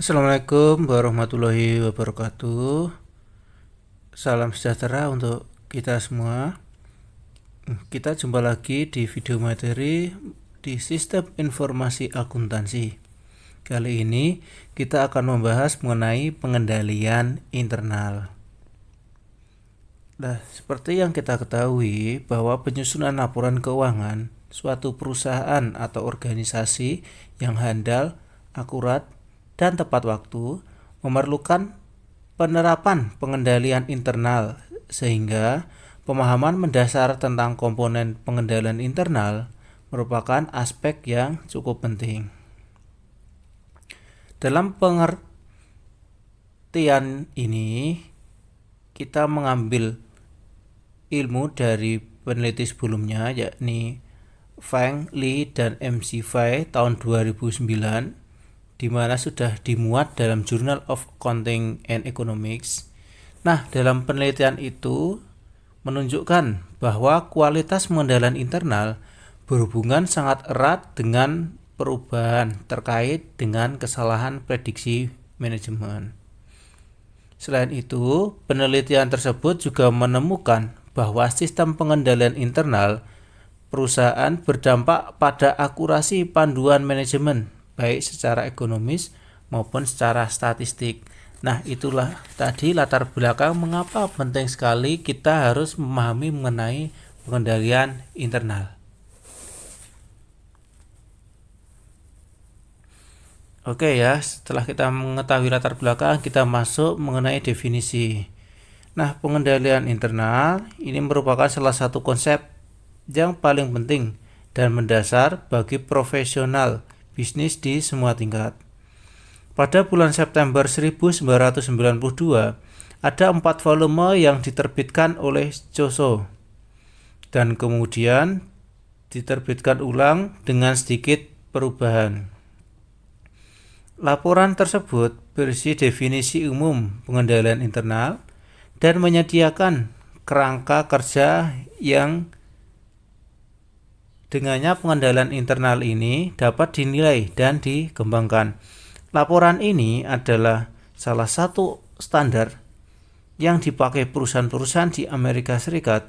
Assalamualaikum warahmatullahi wabarakatuh. Salam sejahtera untuk kita semua. Kita jumpa lagi di video materi di Sistem Informasi Akuntansi. Kali ini kita akan membahas mengenai pengendalian internal. Nah, seperti yang kita ketahui bahwa penyusunan laporan keuangan suatu perusahaan atau organisasi yang handal, akurat, dan tepat waktu memerlukan penerapan pengendalian internal, sehingga pemahaman mendasar tentang komponen pengendalian internal merupakan aspek yang cukup penting. Dalam pengertian ini, kita mengambil ilmu dari peneliti sebelumnya, yakni Feng Li dan MC Fai tahun 2009, di mana sudah dimuat dalam Journal of Accounting and Economics. Nah, dalam penelitian itu menunjukkan bahwa kualitas pengendalian internal berhubungan sangat erat dengan perubahan terkait dengan kesalahan prediksi manajemen. Selain itu, penelitian tersebut juga menemukan bahwa sistem pengendalian internal perusahaan berdampak pada akurasi panduan manajemen, baik secara ekonomis maupun secara statistik. Nah, itulah tadi latar belakang mengapa penting sekali kita harus memahami mengenai pengendalian internal. Oke ya, setelah kita mengetahui latar belakang, kita masuk mengenai definisi. Nah, pengendalian internal ini merupakan salah satu konsep yang paling penting dan mendasar bagi profesional bisnis di semua tingkat. Pada bulan September 1992, ada 4 volume yang diterbitkan oleh Choso dan kemudian diterbitkan ulang dengan sedikit perubahan. Laporan tersebut berisi definisi umum pengendalian internal dan menyediakan kerangka kerja yang dengannya pengendalian internal ini dapat dinilai dan dikembangkan. Laporan ini adalah salah satu standar yang dipakai perusahaan-perusahaan di Amerika Serikat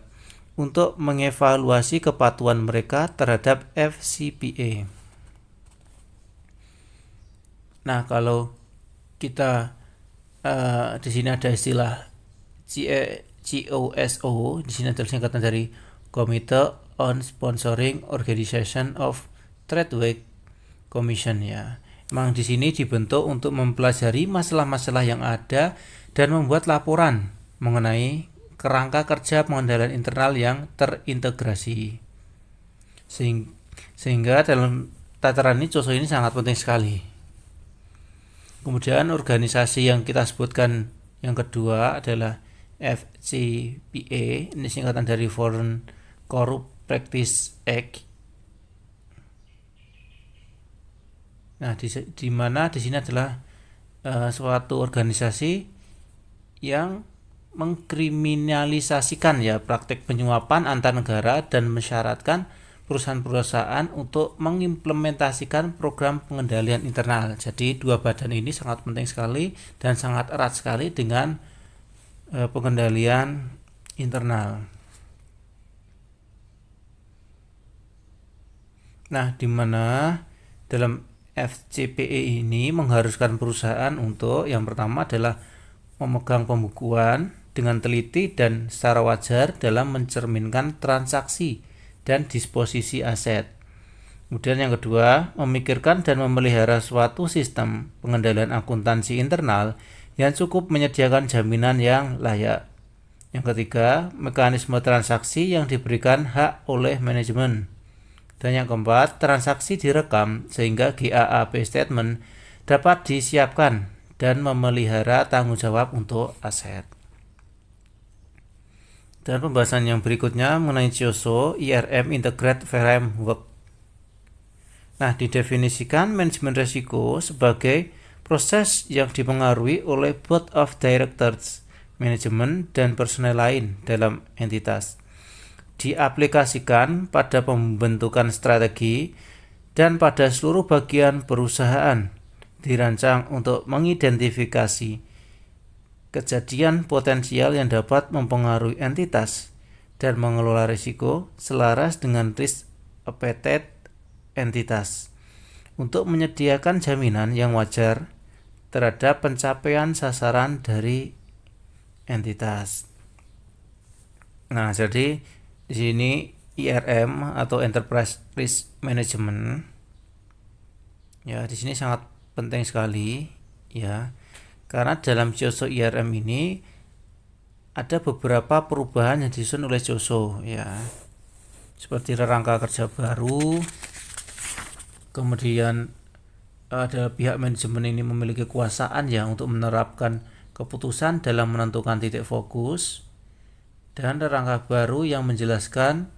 untuk mengevaluasi kepatuhan mereka terhadap FCPA. Nah, kalau kita di sini ada istilah COSO, di sini adalah singkatan dari Committee on Sponsoring Organization of Tradeway Commission ya. Memang di sini dibentuk untuk mempelajari masalah-masalah yang ada dan membuat laporan mengenai kerangka kerja pengendalian internal yang terintegrasi. Sehingga dalam tataran ini COSO ini sangat penting sekali. Kemudian organisasi yang kita sebutkan yang kedua adalah FCPA, ini singkatan dari Foreign Corrupt Practice Act. Nah, di mana di sini adalah suatu organisasi yang mengkriminalisasikan ya praktik penyuapan antar negara dan mensyaratkan perusahaan-perusahaan untuk mengimplementasikan program pengendalian internal. Jadi dua badan ini sangat penting sekali dan sangat erat sekali dengan pengendalian internal. Nah, di mana dalam FCPA ini mengharuskan perusahaan untuk yang pertama adalah memegang pembukuan dengan teliti dan secara wajar dalam mencerminkan transaksi dan disposisi aset. Kemudian yang kedua, memikirkan dan memelihara suatu sistem pengendalian akuntansi internal yang cukup menyediakan jaminan yang layak. Yang ketiga, mekanisme transaksi yang diberikan hak oleh manajemen. Dan yang keempat, transaksi direkam sehingga GAAP statement dapat disiapkan dan memelihara tanggung jawab untuk aset. Dan pembahasan yang berikutnya mengenai COSO IRM Integrated Framework. Nah, didefinisikan manajemen risiko sebagai proses yang dipengaruhi oleh Board of Directors, manajemen, dan personel lain dalam entitas. Diaplikasikan pada pembentukan strategi dan pada seluruh bagian perusahaan dirancang untuk mengidentifikasi kejadian potensial yang dapat mempengaruhi entitas dan mengelola risiko selaras dengan risk appetite entitas untuk menyediakan jaminan yang wajar terhadap pencapaian sasaran dari entitas. Nah, jadi di sini IRM atau Enterprise Risk Management ya di sini sangat penting sekali ya. Karena dalam COSO IRM ini ada beberapa perubahan yang disusun oleh COSO ya. Seperti rangka kerja baru, kemudian ada pihak manajemen ini memiliki kekuasaan ya untuk menerapkan keputusan dalam menentukan titik fokus, dan rangka baru yang menjelaskan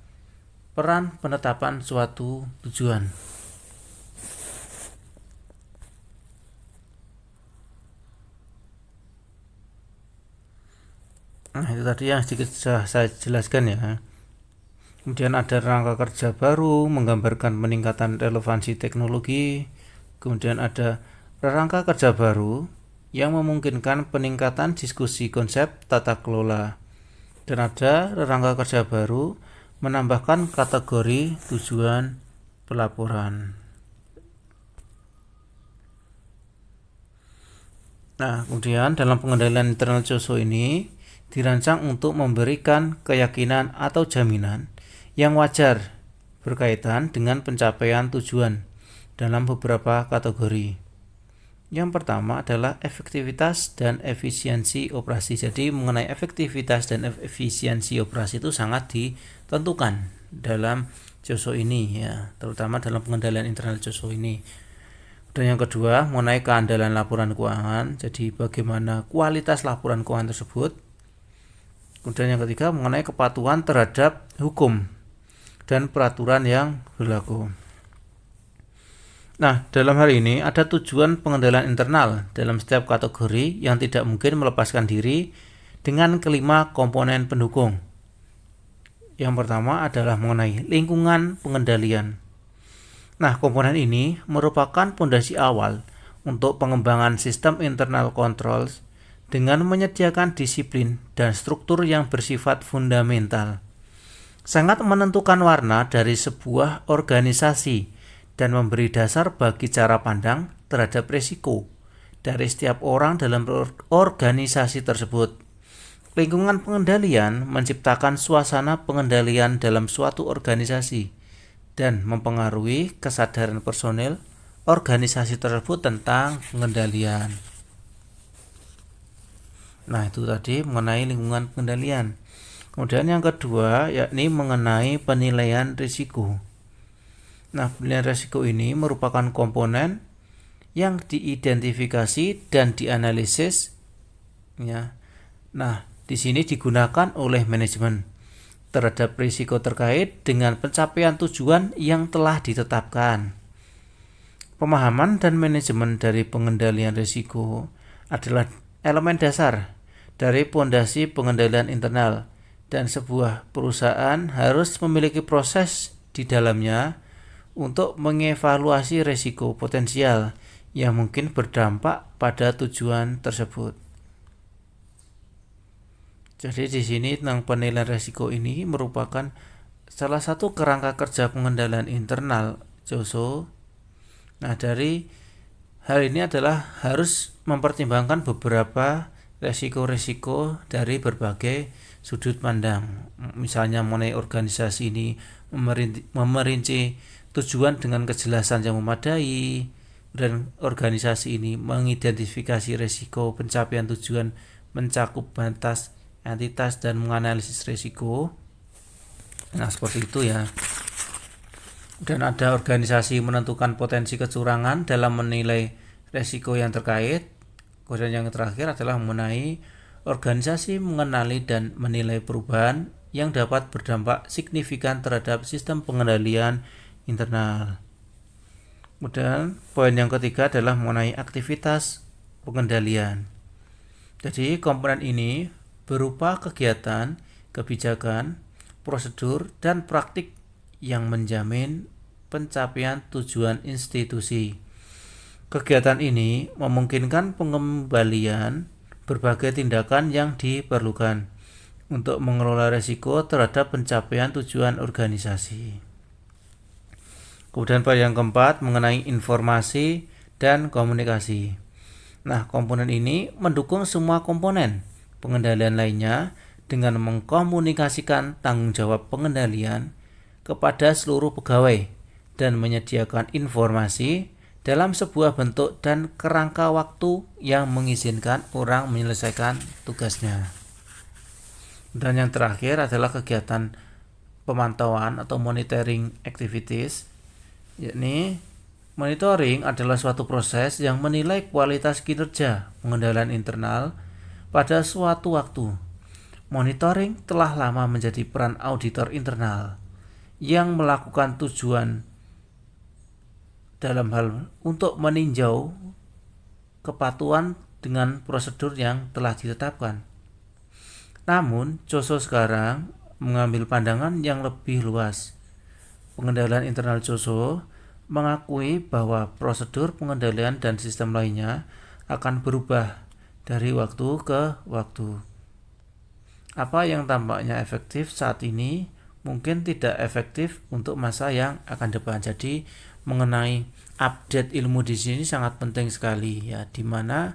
peran penetapan suatu tujuan. Nah, itu tadi yang sedikit saya jelaskan ya. Kemudian ada rangka kerja baru menggambarkan peningkatan relevansi teknologi. Kemudian ada rangka kerja baru yang memungkinkan peningkatan diskusi konsep tata kelola. Dan ada rangka kerja baru menambahkan kategori tujuan pelaporan. Nah, kemudian dalam pengendalian internal COSO ini dirancang untuk memberikan keyakinan atau jaminan yang wajar berkaitan dengan pencapaian tujuan dalam beberapa kategori. Yang pertama adalah efektivitas dan efisiensi operasi. Jadi mengenai efektivitas dan efisiensi operasi itu sangat ditentukan dalam COSO ini ya, terutama dalam pengendalian internal COSO ini. Dan yang kedua mengenai keandalan laporan keuangan. Jadi bagaimana kualitas laporan keuangan tersebut. Kemudian yang ketiga mengenai kepatuhan terhadap hukum dan peraturan yang berlaku. Nah, dalam hal ini ada tujuan pengendalian internal dalam setiap kategori yang tidak mungkin melepaskan diri dengan kelima komponen pendukung. Yang pertama adalah mengenai lingkungan pengendalian. Nah, komponen ini merupakan fondasi awal untuk pengembangan sistem internal controls dengan menyediakan disiplin dan struktur yang bersifat fundamental. Sangat menentukan warna dari sebuah organisasi dan memberi dasar bagi cara pandang terhadap risiko dari setiap orang dalam organisasi tersebut. Lingkungan pengendalian menciptakan suasana pengendalian dalam suatu organisasi dan mempengaruhi kesadaran personel organisasi tersebut tentang pengendalian. Nah, itu tadi mengenai lingkungan pengendalian. Kemudian yang kedua yakni mengenai penilaian risiko. Nah, penilaian risiko ini merupakan komponen yang diidentifikasi dan dianalisis ya. Nah, di sini digunakan oleh manajemen terhadap risiko terkait dengan pencapaian tujuan yang telah ditetapkan. Pemahaman dan manajemen dari pengendalian risiko adalah elemen dasar dari fondasi pengendalian internal, dan sebuah perusahaan harus memiliki proses di dalamnya untuk mengevaluasi risiko potensial yang mungkin berdampak pada tujuan tersebut. Jadi di sini tentang penilaian risiko ini merupakan salah satu kerangka kerja pengendalian internal COSO. Nah, dari hal ini adalah harus mempertimbangkan beberapa resiko-resiko dari berbagai sudut pandang. Misalnya mengenai organisasi ini memerinci tujuan dengan kejelasan yang memadai, dan organisasi ini mengidentifikasi risiko pencapaian tujuan, mencakup batas entitas dan menganalisis risiko. Nah, seperti itu ya. Dan ada organisasi menentukan potensi kecurangan dalam menilai risiko yang terkait. Kemudian yang terakhir adalah mengenai organisasi mengenali dan menilai perubahan yang dapat berdampak signifikan terhadap sistem pengendalian internal. Kemudian poin yang ketiga adalah mengenai aktivitas pengendalian. Jadi komponen ini berupa kegiatan, kebijakan, prosedur, dan praktik yang menjamin pencapaian tujuan institusi. Kegiatan ini memungkinkan pengembalian berbagai tindakan yang diperlukan untuk mengelola risiko terhadap pencapaian tujuan organisasi. Kemudian pada yang keempat mengenai informasi dan komunikasi. Nah, komponen ini mendukung semua komponen pengendalian lainnya dengan mengkomunikasikan tanggung jawab pengendalian kepada seluruh pegawai dan menyediakan informasi dalam sebuah bentuk dan kerangka waktu yang mengizinkan orang menyelesaikan tugasnya. Dan yang terakhir adalah kegiatan pemantauan atau monitoring activities, yakni monitoring adalah suatu proses yang menilai kualitas kinerja pengendalian internal pada suatu waktu. Monitoring telah lama menjadi peran auditor internal yang melakukan tujuan dalam hal untuk meninjau kepatuhan dengan prosedur yang telah ditetapkan. Namun, COSO sekarang mengambil pandangan yang lebih luas. Pengendalian internal COSO mengakui bahwa prosedur pengendalian dan sistem lainnya akan berubah dari waktu ke waktu. Apa yang tampaknya efektif saat ini mungkin tidak efektif untuk masa yang akan depan. Jadi mengenai update ilmu di sini sangat penting sekali ya, di mana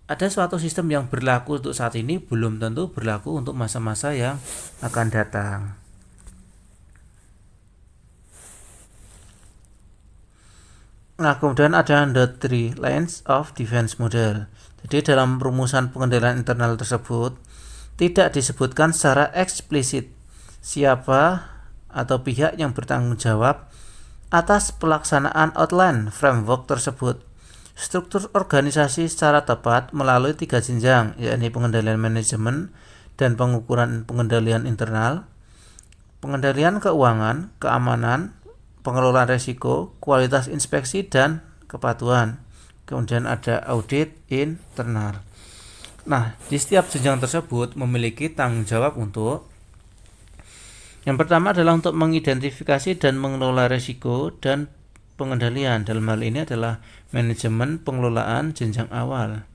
ada suatu sistem yang berlaku untuk saat ini belum tentu berlaku untuk masa-masa yang akan datang. Nah, kemudian ada the three lines of defense model. Jadi dalam rumusan pengendalian internal tersebut tidak disebutkan secara eksplisit siapa atau pihak yang bertanggung jawab atas pelaksanaan outline framework tersebut. Struktur organisasi secara tepat melalui 3 jenjang, yakni pengendalian manajemen dan pengukuran pengendalian internal, pengendalian keuangan, keamanan, pengelolaan risiko, kualitas inspeksi, dan kepatuhan. Kemudian ada audit internal. Nah, di setiap jenjang tersebut memiliki tanggung jawab untuk yang pertama adalah untuk mengidentifikasi dan mengelola risiko dan pengendalian. Dalam hal ini adalah manajemen pengelolaan jenjang awal.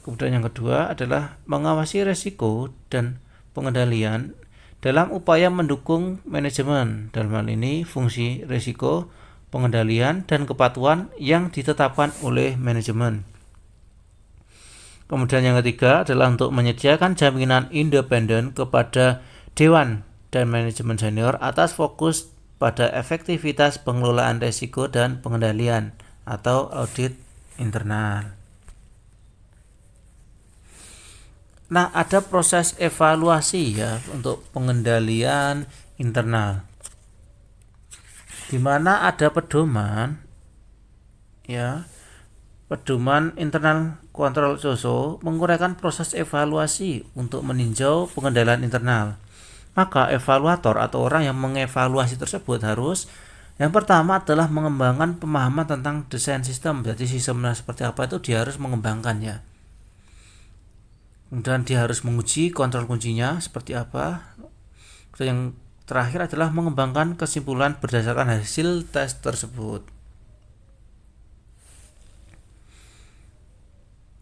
Kemudian yang kedua adalah mengawasi risiko dan pengendalian dalam upaya mendukung manajemen. Dalam hal ini fungsi risiko, pengendalian, dan kepatuhan yang ditetapkan oleh manajemen. Kemudian yang ketiga adalah untuk menyediakan jaminan independen kepada dewan dan manajemen senior atas fokus pada efektivitas pengelolaan risiko dan pengendalian atau audit internal. Nah, ada proses evaluasi ya untuk pengendalian internal, di mana ada pedoman ya. Pedoman internal kontrol COSO menguraikan proses evaluasi untuk meninjau pengendalian internal. Maka evaluator atau orang yang mengevaluasi tersebut harus yang pertama adalah mengembangkan pemahaman tentang desain sistem. Jadi sistemnya seperti apa itu dia harus mengembangkannya. Kemudian dia harus menguji kontrol kuncinya seperti apa. Yang terakhir adalah mengembangkan kesimpulan berdasarkan hasil tes tersebut.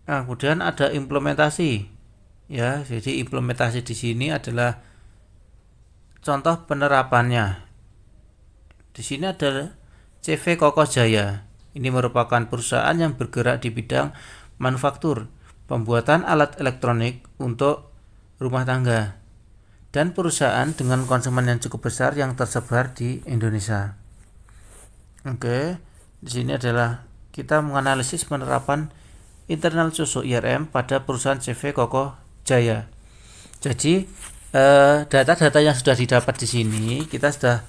Nah, kemudian ada implementasi. Ya, jadi implementasi di sini adalah contoh penerapannya. Di sini ada CV Kokoh Jaya. Ini merupakan perusahaan yang bergerak di bidang manufaktur, pembuatan alat elektronik untuk rumah tangga, dan perusahaan dengan konsumen yang cukup besar yang tersebar di Indonesia. Oke, di sini adalah kita menganalisis penerapan internal COSO IRM pada perusahaan CV Kokoh Jaya. Jadi data-data yang sudah didapat di sini kita sudah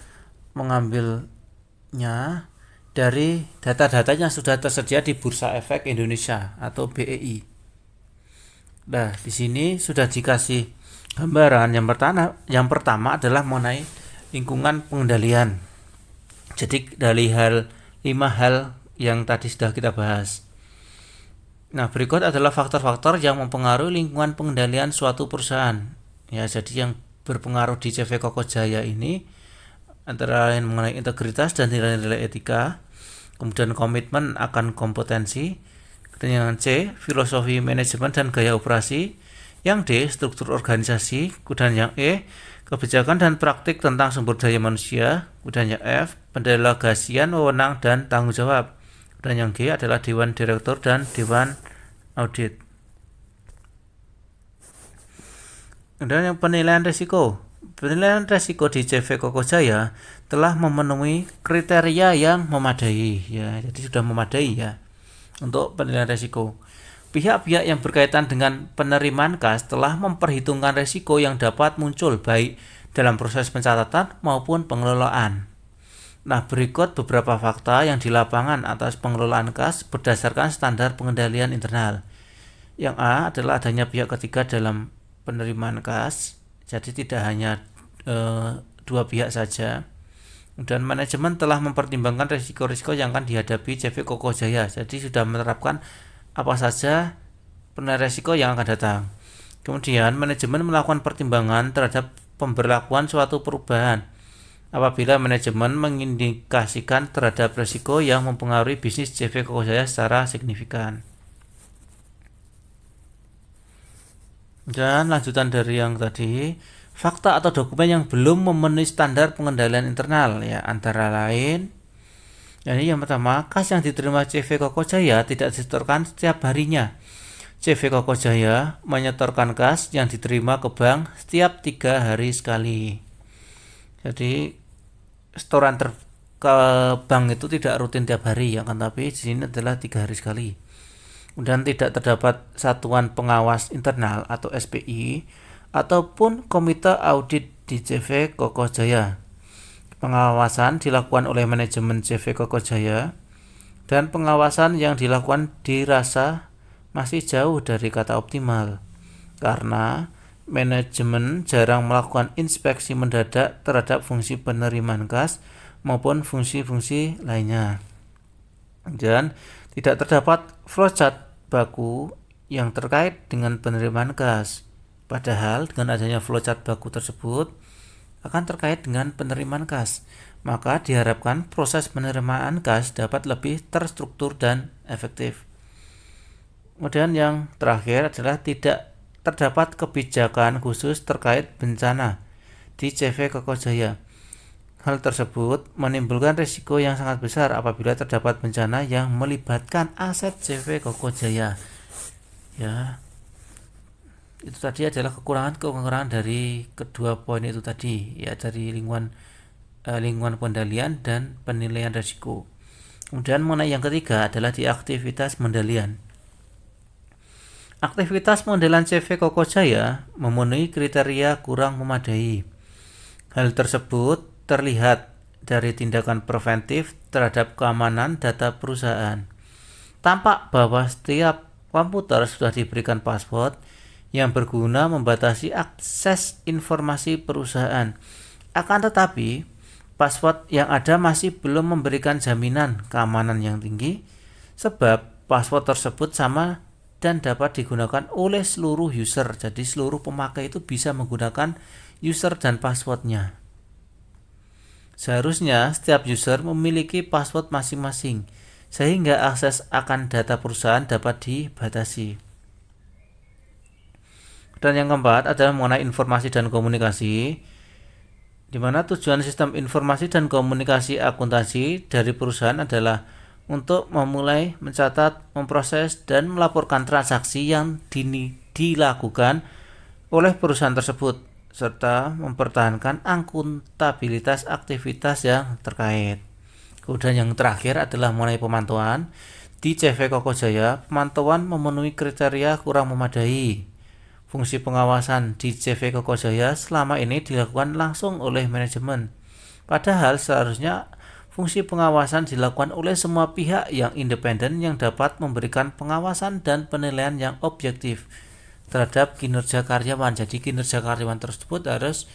mengambilnya dari data-data yang sudah tersedia di Bursa Efek Indonesia atau BEI. Nah, di sini sudah dikasih gambaran. Yang pertama adalah mengenai lingkungan pengendalian. Jadi dari 5 hal yang tadi sudah kita bahas. Nah, berikut adalah faktor-faktor yang mempengaruhi lingkungan pengendalian suatu perusahaan. Ya, jadi yang berpengaruh di CV Kokoh Jaya ini antara lain mengenai integritas dan nilai-nilai etika, Kemudian komitmen akan kompetensi. Kemudian yang C, filosofi manajemen dan gaya operasi. Yang D, struktur organisasi. Kemudian yang E, kebijakan dan praktik tentang sumber daya manusia. Kemudian yang F, pendelegasian wewenang dan tanggung jawab. Dan yang G adalah dewan direktur dan dewan audit. Dan yang penilaian risiko. Penilaian risiko di CV Koko Jaya telah memenuhi kriteria yang memadai ya. Jadi sudah memadai ya untuk penilaian risiko. Pihak-pihak yang berkaitan dengan penerimaan kas telah memperhitungkan risiko yang dapat muncul baik dalam proses pencatatan maupun pengelolaan. Nah, berikut beberapa fakta yang di lapangan atas pengelolaan kas berdasarkan standar pengendalian internal. Yang A adalah adanya pihak ketiga dalam penerimaan kas, jadi tidak hanya dua pihak saja. Dan manajemen telah mempertimbangkan risiko-risiko yang akan dihadapi CV Koko Jaya, jadi sudah menerapkan apa saja penilaian risiko yang akan datang. Kemudian manajemen melakukan pertimbangan terhadap pemberlakuan suatu perubahan apabila manajemen mengindikasikan terhadap risiko yang mempengaruhi bisnis CV Koko Jaya secara signifikan. Dan lanjutan dari yang tadi, fakta atau dokumen yang belum memenuhi standar pengendalian internal ya, antara lain jadi yang pertama, kas yang diterima CV Koko Jaya tidak disetorkan setiap harinya. CV Koko Jaya menyetorkan kas yang diterima ke bank setiap 3 hari sekali. Jadi setoran ke bank itu tidak rutin tiap hari ya kan, tapi di sini adalah 3 hari sekali. Dan tidak terdapat satuan pengawas internal atau SPI ataupun komite audit di CV Koko Jaya. Pengawasan dilakukan oleh manajemen CV Koko Jaya dan pengawasan yang dilakukan dirasa masih jauh dari kata optimal karena manajemen jarang melakukan inspeksi mendadak terhadap fungsi penerimaan kas maupun fungsi-fungsi lainnya. Dan tidak terdapat flowchart baku yang terkait dengan penerimaan kas. Padahal dengan adanya flowchart baku tersebut akan terkait dengan penerimaan kas, maka diharapkan proses penerimaan kas dapat lebih terstruktur dan efektif. Kemudian yang terakhir adalah tidak terdapat kebijakan khusus terkait bencana di CV Koko Jaya. Hal tersebut menimbulkan risiko yang sangat besar apabila terdapat bencana yang melibatkan aset CV Koko Jaya. Ya, itu tadi adalah kekurangan dari kedua poin itu tadi ya, dari lingkungan pengendalian dan penilaian risiko. Kemudian mengenai yang ketiga adalah di aktivitas pengendalian. Aktivitas pengendalian CV Koko Jaya memenuhi kriteria kurang memadai. Hal tersebut terlihat dari tindakan preventif terhadap keamanan data perusahaan. Tampak bahwa setiap komputer sudah diberikan password yang berguna membatasi akses informasi perusahaan. Akan tetapi, password yang ada masih belum memberikan jaminan keamanan yang tinggi, sebab password tersebut sama dan dapat digunakan oleh seluruh user. Jadi seluruh pemakai itu bisa menggunakan user dan passwordnya. Seharusnya setiap user memiliki password masing-masing, sehingga akses akan data perusahaan dapat dibatasi. Dan yang keempat adalah mengenai informasi dan komunikasi, di mana tujuan sistem informasi dan komunikasi akuntansi dari perusahaan adalah untuk memulai, mencatat, memproses, dan melaporkan transaksi yang dilakukan oleh perusahaan tersebut, serta mempertahankan akuntabilitas aktivitas yang terkait. Kemudian yang terakhir adalah mengenai pemantauan. Di CV Koko Jaya, pemantauan memenuhi kriteria kurang memadai. Fungsi pengawasan di CV Koko Jaya selama ini dilakukan langsung oleh manajemen. Padahal seharusnya fungsi pengawasan dilakukan oleh semua pihak yang independen yang dapat memberikan pengawasan dan penilaian yang objektif terhadap kinerja karyawan. Jadi kinerja karyawan tersebut harus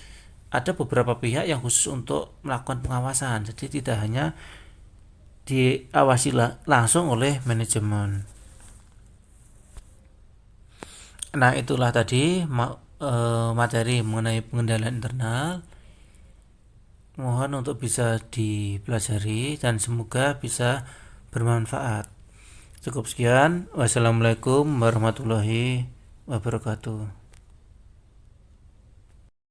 ada beberapa pihak yang khusus untuk melakukan pengawasan. Jadi tidak hanya diawasi langsung oleh manajemen. Nah, itulah tadi materi mengenai pengendalian internal. Mohon untuk bisa dipelajari dan semoga bisa bermanfaat. Cukup sekian. Wassalamualaikum warahmatullahi wabarakatuh.